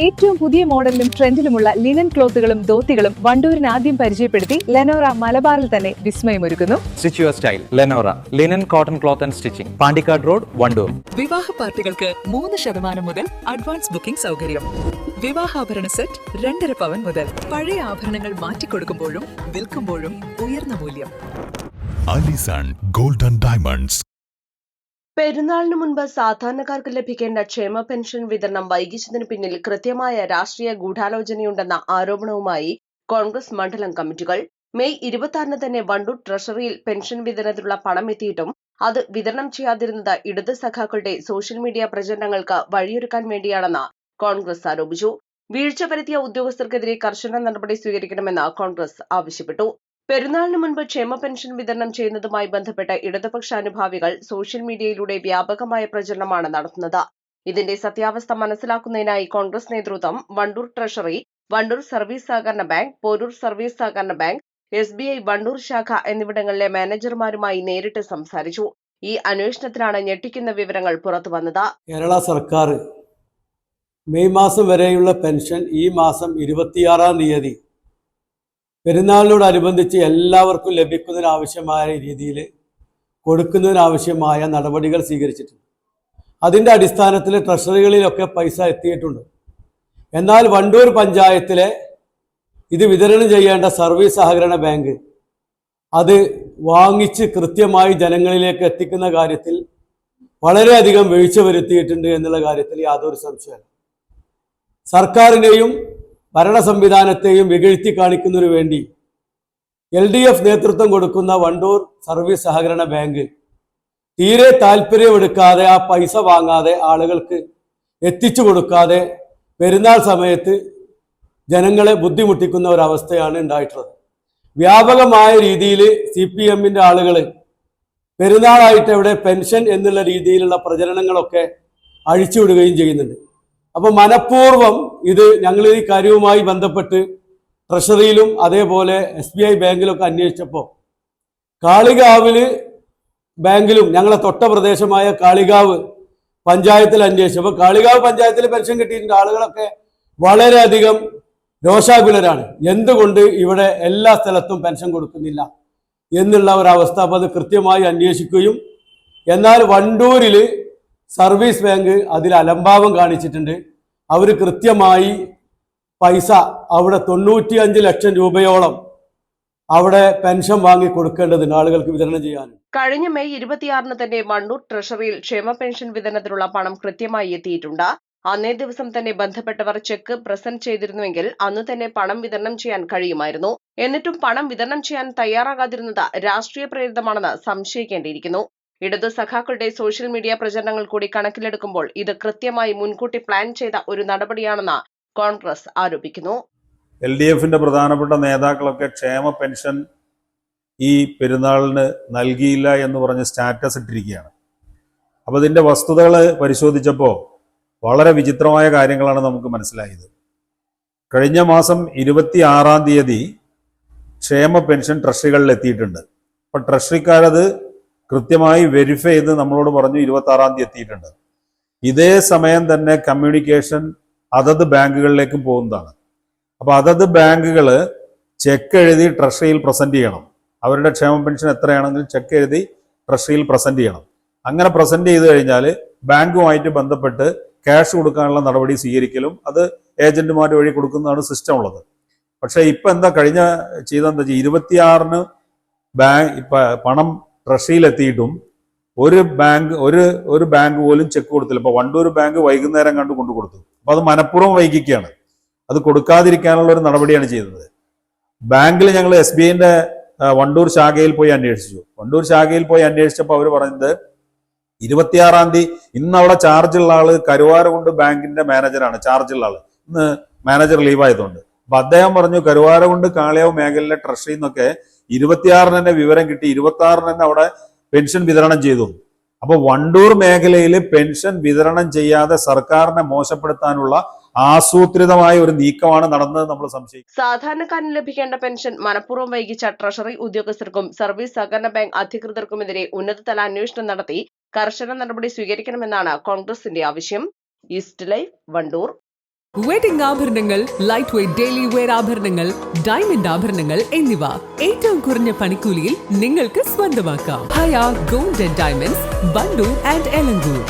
ഏറ്റവും പുതിയ മോഡലിലും ട്രെൻഡിലുമുള്ള ലിനൻ ക്ലോത്തുകളും ധോത്തികളും വണ്ടൂരിന് ആദ്യം പരിചയപ്പെടുത്തി ലെനോറ മലബാറിൽ തന്നെ വിസ്മയമൊരുക്കുന്നു. Stitch your style Lenora linen cotton cloth and stitching, Pandikkad road, Wandoor. വിവാഹ പാർട്ടികൾക്ക് 3% മുതൽ അഡ്വാൻസ് ബുക്കിംഗ് സൗകര്യം. വിവാഹാഭരണ സെറ്റ് 2.5 പവൻ മുതൽ. പഴയ ആഭരണങ്ങൾ മാറ്റിക്കൊടുക്കുമ്പോഴും വിൽക്കുമ്പോഴും ഉയർന്ന മൂല്യം. Allison golden diamonds. പെരുന്നാളിന് മുൻപ് സാധാരണക്കാർക്ക് ലഭിക്കേണ്ട ക്ഷേമ പെൻഷൻ വിതരണം വൈകിച്ചതിന് പിന്നിൽ കൃത്യമായ രാഷ്ട്രീയ ഗൂഢാലോചനയുണ്ടെന്ന ആരോപണവുമായി കോൺഗ്രസ് മണ്ഡലം കമ്മിറ്റികൾ. മെയ് 26 തന്നെ വണ്ടൂർ ട്രഷറിയിൽ പെൻഷൻ വിതരണത്തിനുള്ള പണം എത്തിയിട്ടും അത് വിതരണം ചെയ്യാതിരുന്നത് ഇടത് സഖാക്കളുടെ സോഷ്യൽ മീഡിയ പ്രചരണങ്ങൾക്ക് വഴിയൊരുക്കാൻ വേണ്ടിയാണെന്ന് കോൺഗ്രസ് ആരോപിച്ചു. വീഴ്ച വരുത്തിയ ഉദ്യോഗസ്ഥർക്കെതിരെ കർശന നടപടി സ്വീകരിക്കണമെന്ന് കോൺഗ്രസ് ആവശ്യപ്പെട്ടു. പെരുന്നാളിന് മുൻപ് ക്ഷേമ പെൻഷൻ വിതരണം ചെയ്യുന്നതുമായി ബന്ധപ്പെട്ട ഇടതുപക്ഷ അനുഭാവികൾ സോഷ്യൽ മീഡിയയിലൂടെ വ്യാപകമായ പ്രചരണമാണ് നടത്തുന്നത്. ഇതിന്റെ സത്യാവസ്ഥ മനസ്സിലാക്കുന്നതിനായി കോൺഗ്രസ് നേതൃത്വം വണ്ടൂർ ട്രഷറി, വണ്ടൂർ സർവീസ് സഹകരണ ബാങ്ക്, പോരൂർ സർവീസ് സഹകരണ ബാങ്ക്, SBI വണ്ടൂർ ശാഖ എന്നിവിടങ്ങളിലെ മാനേജർമാരുമായി നേരിട്ട് സംസാരിച്ചു. ഈ അന്വേഷണത്തിലാണ് ഞെട്ടിക്കുന്ന വിവരങ്ങൾ പുറത്തുവന്നത്. കേരള സർക്കാർ മെയ് മാസം വരെയുള്ള പെൻഷൻ ഈ മാസം 26-ാം തീയതി പെരുന്നാളിനോടനുബന്ധിച്ച് എല്ലാവർക്കും ലഭിക്കുന്നതിനാവശ്യമായ രീതിയിൽ കൊടുക്കുന്നതിനാവശ്യമായ നടപടികൾ സ്വീകരിച്ചിട്ടുണ്ട്. അതിൻ്റെ അടിസ്ഥാനത്തിൽ ട്രഷറികളിലൊക്കെ പൈസ എത്തിയിട്ടുണ്ട്. എന്നാൽ വണ്ടൂർ പഞ്ചായത്തിലെ ഇത് വിതരണം ചെയ്യേണ്ട സർവീസ് സഹകരണ ബാങ്ക് അത് വാങ്ങിച്ച് കൃത്യമായി ജനങ്ങളിലേക്ക് എത്തിക്കുന്ന കാര്യത്തിൽ വളരെയധികം വീഴ്ച വരുത്തിയിട്ടുണ്ട് എന്നുള്ള കാര്യത്തിൽ യാതൊരു സംശയമില്ല. സർക്കാരിനെയും ഭരണ സംവിധാനത്തെയും വികഴ്ത്തി കാണിക്കുന്നതിനു വേണ്ടി LDF നേതൃത്വം കൊടുക്കുന്ന വണ്ടൂർ സർവീസ് സഹകരണ ബാങ്ക് തീരെ താല്പര്യമെടുക്കാതെ ആ പൈസ വാങ്ങാതെ ആളുകൾക്ക് എത്തിച്ചു കൊടുക്കാതെ പെരുന്നാൾ സമയത്ത് ജനങ്ങളെ ബുദ്ധിമുട്ടിക്കുന്ന ഒരവസ്ഥയാണ് ഉണ്ടായിട്ടുള്ളത്. വ്യാപകമായ രീതിയിൽ CPM-ന്റെ ആളുകൾ പെരുന്നാളായിട്ട് എവിടെ പെൻഷൻ എന്നുള്ള രീതിയിലുള്ള പ്രചരണങ്ങളൊക്കെ അഴിച്ചുവിടുകയും ചെയ്യുന്നുണ്ട്. അപ്പോൾ മനഃപൂർവ്വം ഇത് ഞങ്ങൾ ഈ കാര്യവുമായി ബന്ധപ്പെട്ട് ട്രഷറിയിലും അതേപോലെ SBI ബാങ്കിലൊക്കെ അന്വേഷിച്ചപ്പോൾ കാളികാവിൽ ബാങ്കിലും ഞങ്ങളെ തൊട്ട പ്രദേശമായ കാളികാവ് പഞ്ചായത്തിൽ അന്വേഷിച്ചപ്പോൾ കാളികാവ് പഞ്ചായത്തിൽ പെൻഷൻ കിട്ടിയിട്ടുണ്ട്. ആളുകളൊക്കെ വളരെയധികം രോഷാകുലരാണ്. എന്തുകൊണ്ട് ഇവിടെ എല്ലാ സ്ഥലത്തും പെൻഷൻ കൊടുക്കുന്നില്ല എന്നുള്ള ഒരവസ്ഥ. അപ്പോൾ അത് കൃത്യമായി അന്വേഷിക്കുകയും എന്നാൽ വണ്ടൂരിൽ സർവീസ് ബാങ്ക് അതിൽ അലംഭാവം കാണിച്ചിട്ടുണ്ട്. അവർ കൃത്യമായി പൈസ അവിടെ 95 ലക്ഷം രൂപയോളം അവിടെ പെൻഷൻ വാങ്ങി കൊടുക്കേണ്ടതുണ്ട് ആളുകൾക്ക് വിതരണം ചെയ്യാൻ. കഴിഞ്ഞ മെയ് 26 തന്നെ വണ്ടൂർ ട്രഷറിയിൽ ക്ഷേമ പെൻഷൻ വിതരണത്തിനുള്ള പണം കൃത്യമായി എത്തിയിട്ടുണ്ട്. അന്നേ ദിവസം തന്നെ ബന്ധപ്പെട്ടവർ ചെക്ക് പ്രസന്റ് ചെയ്തിരുന്നുവെങ്കിൽ അന്നു തന്നെ പണം വിതരണം ചെയ്യാൻ കഴിയുമായിരുന്നു. എന്നിട്ടും പണം വിതരണം ചെയ്യാൻ തയ്യാറാകാതിരുന്നത് രാഷ്ട്രീയ പ്രേരിതമാണെന്ന് സംശയിക്കേണ്ടിയിരിക്കുന്നു. ഇടതു സഖാക്കളുടെ സോഷ്യൽ മീഡിയ പ്രചരണങ്ങൾ കൂടി കണക്കിലെടുക്കുമ്പോൾ ഇത് കൃത്യമായി മുൻകൂട്ടി പ്ലാൻ ചെയ്ത ഒരു നടപടിയാണെന്ന് കോൺഗ്രസ് ആരോപിക്കുന്നു. LDF-ന്റെ പ്രധാനപ്പെട്ട നേതാക്കളൊക്കെ ക്ഷേമ പെൻഷൻ ഈ പെരുന്നാളിന് നൽകിയില്ല എന്ന് പറഞ്ഞ് സ്റ്റാറ്റസ് ഇട്ടിരിക്കുകയാണ്. അപ്പോൾ ഇതിൻ്റെ വസ്തുതകൾ പരിശോധിച്ചപ്പോൾ വളരെ വിചിത്രമായ കാര്യങ്ങളാണ് നമുക്ക് മനസ്സിലായത്. കഴിഞ്ഞ മാസം 26-ാം തീയതി ക്ഷേമ പെൻഷൻ ട്രഷറികളിൽ എത്തിയിട്ടുണ്ട്. അപ്പോൾ ട്രഷറിക്കാരത് കൃത്യമായി വെരിഫൈ ചെയ്ത് നമ്മളോട് പറഞ്ഞു 26-ാം തീയതി എത്തിയിട്ടുണ്ട്. ഇതേ സമയം തന്നെ കമ്മ്യൂണിക്കേഷൻ അതത് ബാങ്കുകളിലേക്കും പോകുന്നതാണ്. അപ്പോൾ അതത് ബാങ്കുകൾ ചെക്ക് എഴുതി ട്രഷറിയിൽ പ്രസന്റ് ചെയ്യണം. അവരുടെ ക്ഷേമ പെൻഷൻ എത്രയാണെങ്കിലും ചെക്ക് എഴുതി ട്രഷറിയിൽ പ്രസന്റ് ചെയ്യണം. അങ്ങനെ പ്രസന്റ് ചെയ്ത് കഴിഞ്ഞാൽ ബാങ്കുമായിട്ട് ബന്ധപ്പെട്ട് ക്യാഷ് കൊടുക്കാനുള്ള നടപടി സ്വീകരിക്കലും അത് ഏജന്റുമാർ വഴി കൊടുക്കുന്നതാണ് സിസ്റ്റം ഉള്ളത്. പക്ഷേ ഇപ്പം എന്താ ചെയ്തെന്താ 26-ന് പണം ട്രഷറിയിൽ എത്തിയിട്ടും ഒരു ബാങ്ക് പോലും ചെക്ക് കൊടുത്തില്ല. ഇപ്പോൾ വണ്ടൂർ ബാങ്ക് വൈകുന്നേരം കൊണ്ടു കൊടുത്തു. അപ്പോൾ അത് മനഃപൂർവ്വം വൈകിക്കുകയാണ്. അത് കൊടുക്കാതിരിക്കാനുള്ള ഒരു നടപടിയാണ് ചെയ്തത്. ബാങ്കിൽ ഞങ്ങൾ SBI-ന്റെ വണ്ടൂർ ശാഖയിൽ പോയി അന്വേഷിച്ചു. വണ്ടൂർ ശാഖയിൽ പോയി അന്വേഷിച്ചപ്പോൾ അവർ പറഞ്ഞത് 26-ാം തീയതി ഇന്ന് അവിടെ ചാർജുള്ള ആള് കരുവാരകുണ്ട് ബാങ്കിന്റെ മാനേജറാണ്. ചാർജുള്ള ആള് ഇന്ന് മാനേജർ ലീവായതുകൊണ്ട്. അപ്പൊ അദ്ദേഹം പറഞ്ഞു കരുവാരകുണ്ട് കാളിയാവ് മേഖലയിലെ ട്രഷറിയിൽ നിന്നൊക്കെ 26-ന് തന്നെ വിവരം കിട്ടി, 26-ന് തന്നെ അവിടെ പെൻഷൻ വിതരണം ചെയ്തു. അപ്പൊ വണ്ടൂർ മേഖലയിൽ പെൻഷൻ വിതരണം ചെയ്യാതെ സർക്കാരിനെ മോശപ്പെടുത്താനുള്ള ആസൂത്രിതമായ ഒരു നീക്കമാണ് നടന്നത് നമ്മൾ സംശയിക്കും. സാധാരണക്കാരന് ലഭിക്കേണ്ട പെൻഷൻ മനഃപൂർവ്വം വൈകിച്ച ട്രഷറി ഉദ്യോഗസ്ഥർക്കും സർവീസ് സഹകരണ ബാങ്ക് അധികൃതർക്കുമെതിരെ ഉന്നതതല അന്വേഷണം നടത്തി കർശന നടപടി സ്വീകരിക്കണമെന്നാണ് കോൺഗ്രസിന്റെ ആവശ്യം. East live, Wandoor. വെഡിംഗ് ആഭരണങ്ങൾ, ലൈറ്റ് വെയ്റ്റ് ഡെയിലി വെയർ ആഭരണങ്ങൾ, ഡയമണ്ട് ആഭരണങ്ങൾ എന്നിവ ഏറ്റവും കുറഞ്ഞ പണിക്കൂലിയിൽ നിങ്ങൾക്ക് സ്വന്തമാക്കാം. Haya gold and diamonds, Wandoor and Elankur.